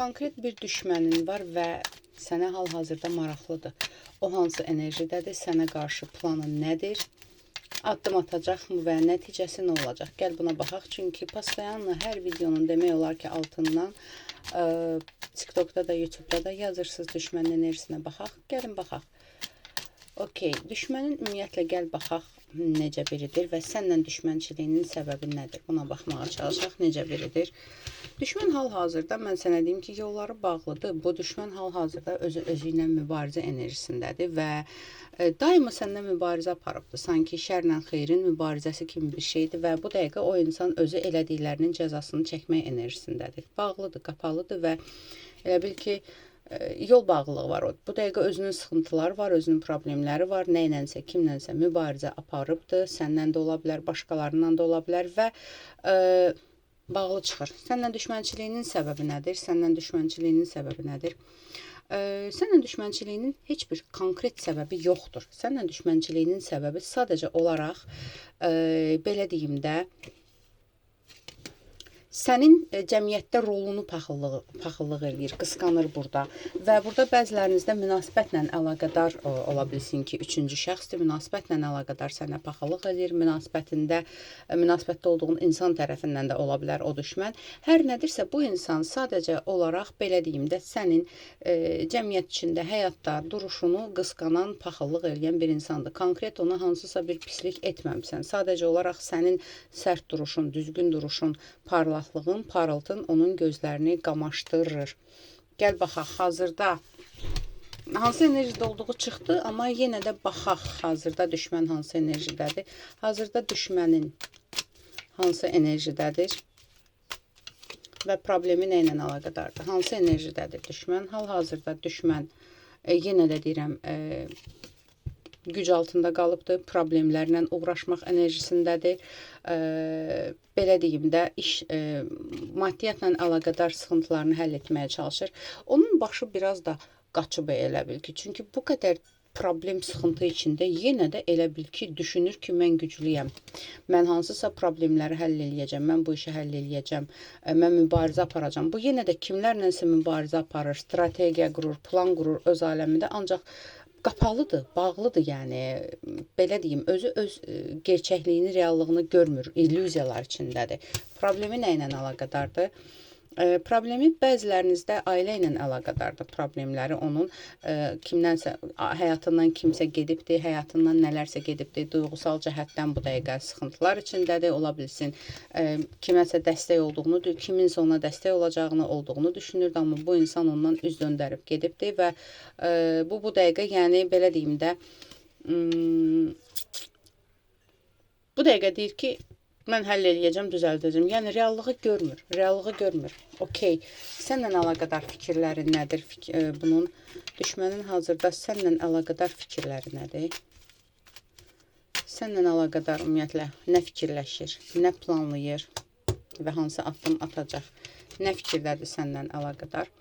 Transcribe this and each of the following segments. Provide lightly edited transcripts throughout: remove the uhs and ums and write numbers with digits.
Konkret bir düşmənin var və sənə hal-hazırda maraqlıdır. O hansı enerjidədir, sənə qarşı planın nədir? Addım atacaqmı və nəticəsi nə olacaq? Gəl buna baxaq. Çünki pastayanla hər videonun demək olar ki, altından TikTokda da, YouTube'da da yazırsınız düşmənin enerjisinə baxaq. Gəlin baxaq. Okey, düşmənin ümumiyyətlə gəl baxaq necə biridir və sənlə düşmənçiliyinin səbəbi nədir? Buna baxmağa çalışaq, necə biridir? Düşmən hal-hazırda, mən sənə deyim ki, yolları bağlıdır. Bu düşmən hal-hazırda özü ilə mübarizə enerjisindədir və daima səndən mübarizə aparıbdır. Sanki şərlə xeyrin mübarizəsi kimi bir şeydir və bu dəqiqə o insan özü elədiklərinin cəzasını çəkmək enerjisindədir. Bağlıdır, qapalıdır və elə bil ki, yol bağlılığı var. Bu dəqiqə özünün sıxıntıları var, özünün problemləri var. Nə ilənsə, kimlənsə mübarizə aparıbdır. Səndən də ola bilər, başqalarından da ola bilər və bağlı çıxır. Səndən düşmənçiliyinin səbəbi nədir? Səndən düşmənçiliyinin səbəbi nədir? Səndən düşmənçiliyinin heç bir konkret səbəbi yoxdur. Səndən düşmənçiliyinin səbəbi sadəcə olaraq, belə deyim də, sənin cəmiyyətdə rolunu paxıllıq eləyir, qısqanır burada. Və burada bəzilərinizdə münasibətlə əlaqədar ola bilsin ki, üçüncü şəxsdir, münasibətlə əlaqədar sənə paxıllıq eləyir, münasibətdə olduğun insan tərəfindən də ola bilər o düşmən. Hər nədirsə bu insan sadəcə olaraq, belə deyim də, sənin cəmiyyət içində, həyatda duruşunu qısqanan, paxıllıq eləyən bir insandır. Konkret ona hansısa bir pislik etməmsən. Sadəcə olaraq sənin sərt duruşun, düzgün duruşun, parıltın onun gözlərini qamaşdırır. Gəl baxaq, hazırda hansı enerjide olduğu çıxdı, amma yenə də baxaq, hazırda düşmən hansı enerjidədir. Hazırda düşmənin hansı enerjidədir və problemi nə ilə əlaqədardır? Hansı enerjidədir düşmən? Hal-hazırda düşmən, yenə də deyirəm, güc altında qalıbdır, problemlərlə uğraşmaq enerjisindədir. Belə deyim də, maddiyyatla əlaqədar sıxıntılarını həll etməyə çalışır. Onun başı biraz da qaçıb elə bil ki, çünki bu qədər problem, sıxıntı içində yenə də elə bil ki, düşünür ki, mən güclüyəm. Mən hansısa problemləri həll eləyəcəm, mən bu işi həll eləyəcəm, mən mübarizə aparacam. Bu yenə də kimlərləsə mübarizə aparır, strategiya qurur, plan qurur öz aləmində, ancaq qapalıdır, bağlıdır, yəni belə deyim, özü öz gerçəkliyini, reallığını görmür, illüziyalar içindədir. Problemi nə ilə əlaqədardır? Problemi bəzilərinizdə ailə ilə əlaqədardır problemləri, onun kimdənsə, həyatından kimsə gedibdir, həyatından nələrsə gedibdir, duyğusal cəhətdən bu dəqiqə sıxıntılar içindədir, ola bilsin, kiməsə dəstək olduğunu, kiminsə ona dəstək olacağını olduğunu düşünürdü, amma bu insan ondan üz döndərib gedibdir və bu dəqiqə, yəni belə deyim də, bu dəqiqə deyir ki, mən həll eləyəcəm, düzəldəcəm. Yəni, reallığı görmür. Okey, sənlə əlaqədar fikirləri nədir? Bunun düşmənin hazırda sənlə əlaqədar fikirləri nədir? Sənlə əlaqədar ümumiyyətlə nə fikirləşir, nə planlayır və hansı addım atacaq? Nə fikirdədir sənlə əlaqədar?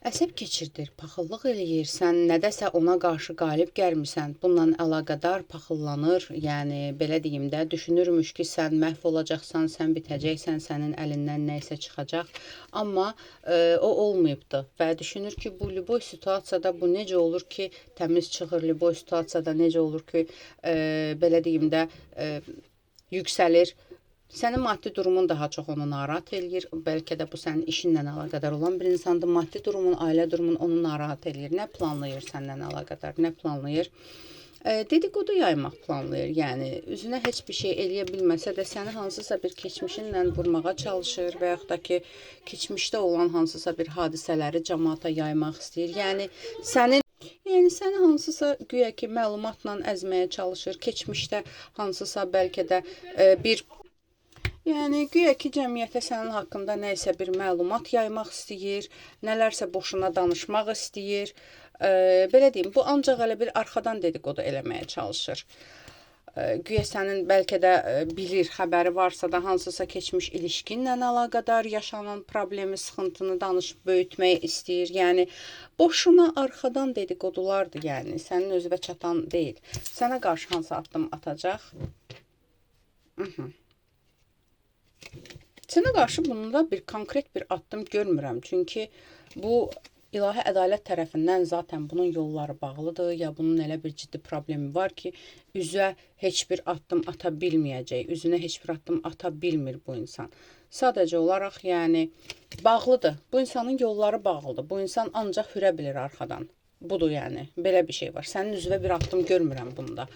Əsəb keçirdir, paxıllıq eləyir, sən nədəsə ona qarşı qalib gəlmirsən, bununla əlaqədar paxıllanır, yəni belə deyim də, düşünürmüş ki, sən məhv olacaqsan, sən bitəcəksən, sənin əlindən nə isə çıxacaq, amma o olmayıbdır və düşünür ki, bu liboy situasiyada bu necə olur ki, təmiz çıxır, liboy situasiyada necə olur ki, belə deyim də, yüksəlir. Sənin maddi durumun daha çox onu narahat eləyir. Bəlkə də bu sənin işinlə əlaqədar olan bir insandır. Maddi durumun, ailə durumun onu narahat eləyir. Nə planlayır səndən əlaqədar, nə planlayır? Dedikodu yaymaq planlayır. Yəni, üzünə heç bir şey eləyə bilməsə də səni hansısa bir keçmişinlə vurmağa çalışır və yaxud da ki, keçmişdə olan hansısa bir hadisələri cəmaata yaymaq istəyir. Yəni, səni hansısa güya ki, məlumatla əzməyə çalışır. Keçmişdə hansısa bəlkə də yəni, güya ki, cəmiyyətə sənin haqqında nə isə bir məlumat yaymaq istəyir, nələrsə boşuna danışmaq istəyir. Belə deyim, bu ancaq elə bir arxadan dedikodu eləməyə çalışır. Güya sənin bəlkə də bilir, xəbəri varsa da hansısa keçmiş ilişkinlə əlaqədar yaşanan problemi, sıxıntını danışıb böyütmək istəyir. Yəni, boşuna arxadan dedikodulardır, yəni, sənin özünə çatan deyil. Sənə qarşı hansı addım atacaq? Sənə qarşı bunda bir konkret bir addım görmürəm. Çünki bu İlahi ədalət tərəfindən zaten bunun yolları bağlıdır, ya bunun elə bir ciddi problemi var ki, üzə heç bir addım ata bilməyəcək, üzünə heç bir addım ata bilmir bu insan. Sadəcə olaraq, yəni, bağlıdır. Bu insanın yolları bağlıdır. Bu insan ancaq hürə bilir arxadan. Budur yəni, belə bir şey var. Sənin üzvə bir addım görmürəm bunda.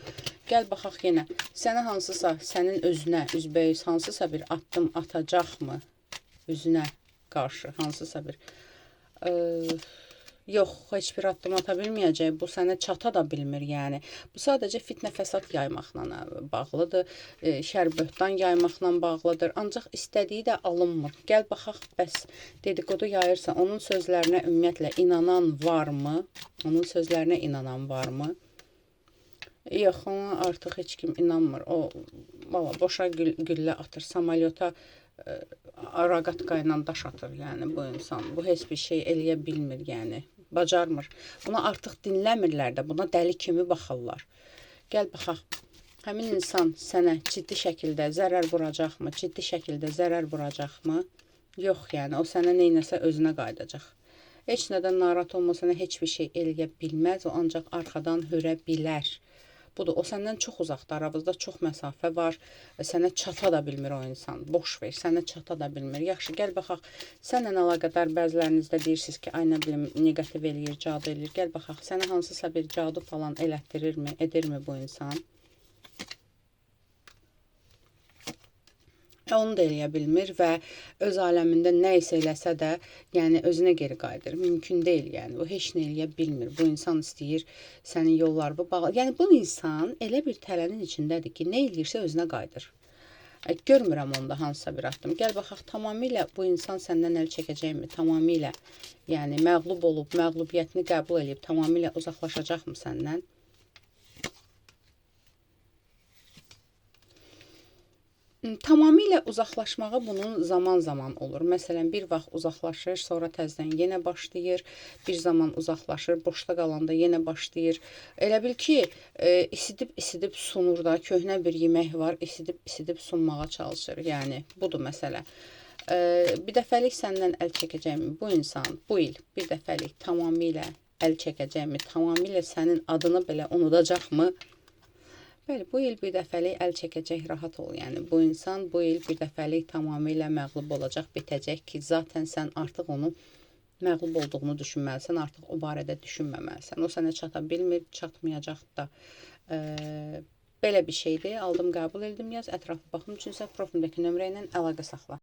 Gəl baxaq yenə. Sənə hansısa, sənin özünə, üzbəüz hansısa bir addım atacaqmı? Üzünə qarşı hansısa bir... Yox, heç bir addım ata bilməyəcək. Bu sənə çata da bilmir, yəni. Bu sadəcə fitnə fəsad yaymaqla bağlıdır, şər böhtan yaymaqla bağlıdır. Ancaq istədiyi də alınmır. Gəl baxaq, bəs dedikodu yayırsa, onun sözlərinə ümumiyyətlə inanan varmı? Onun sözlərinə inanan varmı? Yox, ona artıq heç kim inanmır. O, valla, boşa güllə atır, samalyota raqatka ilə daş atır, yəni bu insan. Bu heç bir şey eləyə bilmir, yəni. Bacarmır. Buna artıq dinləmirlər də, buna dəli kimi baxırlar. Gəl baxaq. Həmin insan sənə ciddi şəkildə zərər vuracaqmı? Ciddi şəkildə zərər vuracaqmı? Yox, yəni o sənə neynəsə özünə qaydacaq. Heç nədən narahat olma, sənə heç bir şey eləyə bilməz, o ancaq arxadan hörə bilər. Budur, o səndən çox uzaqda, aramızda çox məsafə var, sənə çata da bilmir o insan, boş ver, sənə çata da bilmir. Yaxşı, gəl baxaq, sənlə əlaqədar bəzilərinizdə deyirsiniz ki, ay nə bilim, negativ eləyir, cadu eləyir, gəl baxaq, sənə hansısa bir cadu falan elətdirirmi, edirmi bu insan? Onu da eləyə bilmir və öz aləmində nə isə eləsə də, yəni özünə geri qayıdır. Mümkün deyil, yəni o heç nə eləyə bilmir. Bu insan istəyir sənin yollarını bağla. Yəni bu insan elə bir tələnin içindədir ki, nə eləyirsə özünə qayıdır. Görmürəm onda hansısa bir addım. Gəl baxaq, tamamilə bu insan səndən əl çəkəcəkmi? Tamamilə, yəni məğlub olub, məğlubiyyətini qəbul edib, tamamilə uzaqlaşacaqmı səndən? Tamamilə uzaqlaşmağı bunun zaman-zaman olur. Məsələn, bir vaxt uzaqlaşır, sonra təzədən yenə başlayır. Bir zaman uzaqlaşır, boşda qalanda yenə başlayır. Elə bil ki, isidib sunur da, köhnə bir yemək var, isidib sunmağa çalışır. Yəni, budur məsələ. Bir dəfəlik səndən əl çəkəcəkmi? Bu insan bu il bir dəfəlik tamamilə əl çəkəcəkmi? Tamamilə sənin adını belə unudacaqmı? Bəli, bu il bir dəfəlik əl çəkəcək, rahat ol. Yəni, bu insan bu il bir dəfəlik tamamilə məğlub olacaq, bitəcək ki, zaten sən artıq onu məğlub olduğunu düşünməlisən, artıq o barədə düşünməməlisən. O sənə çata bilmir, çatmayacaq da. Belə bir şeydir, aldım, qəbul edildim, yaz, ətraflı baxım üçünsə profilimdəki nömrə ilə əlaqə saxla.